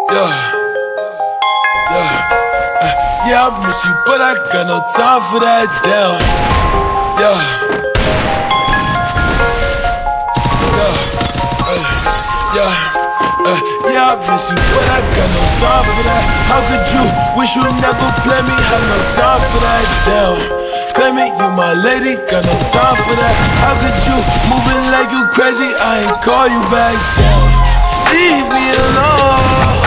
Yeah, yeah, I miss you, but I got no time for that. Damn. Yeah, yeah, I miss you, but I got no time for that. How could you wish you never play me? Have no time for that. Damn. Claim it, you my lady, got no time for that. How could you moving like you crazy? I ain't call you back. Damn. Leave me alone.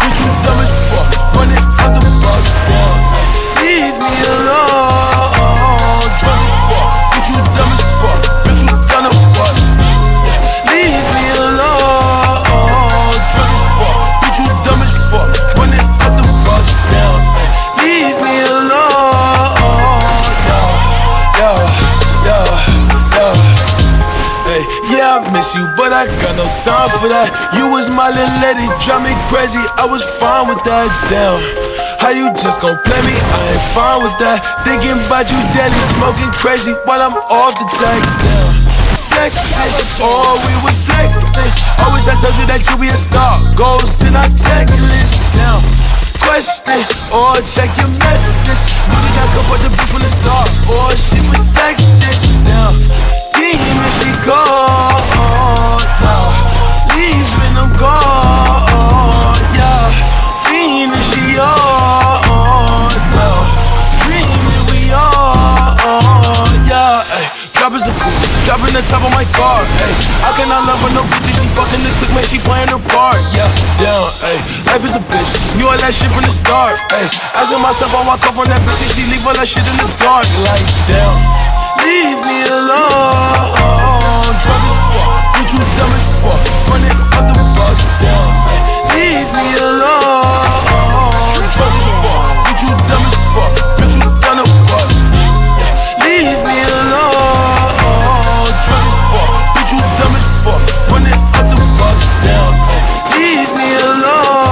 Bitch, you dumb as fuck. Running out the box down. Leave me alone. Drunk as fuck. Bitch, you dumb as fuck. Bitch, you done a what? Leave me alone. Drunk as fuck. Bitch, you dumb as fuck. Running out the box down. Leave me alone. Hey, yeah, I miss you, but I got no time for that. You was my little lady, drive me crazy. I was fine with that. Damn, how you just gon' play me? I ain't fine with that. Thinking about you daily, smoking crazy while I'm off the tag. Damn, flexing, oh, we was flexing. Always I told you that you be a star. Goals in our checklist. Damn, question, or check your message. Knew that I come for the beef from the start, or she was texting. Damn, demon she gone, yeah. Leaving them gone, yeah. Fiending she on, yeah. Dreaming we on, yeah. Ay, drop is a cool, dropping the top of my car. Ay, I cannot love her no bitch, she fucking the click, man, she playing her part. Yeah, damn, ay, life is a bitch, knew all that shit from the start. Ay, asking myself how I come from that bitch, and she leave all that shit in the dark. Like, damn, leave me alone. Drunk as fuck, bitch, you dumb as fuck. Running out the box down. Leave me alone. Drunk as fuck, bitch, you dumb as fuck. Bitch, you done a what? Leave me alone. Drunk as fuck, bitch, you dumb as fuck. Running out the box down. Leave me alone.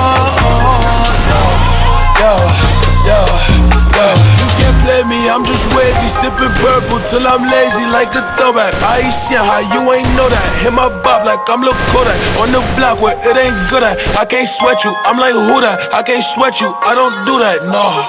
You can't play me, I'm just wavy, sipping purple till I'm lazy like a throwback. I ain't seen how you ain't know that. Hit my bop like I'm Lil Kodak. On the block where it ain't good at. I can't sweat you, I'm like who that? I can't sweat you, I don't do that, no.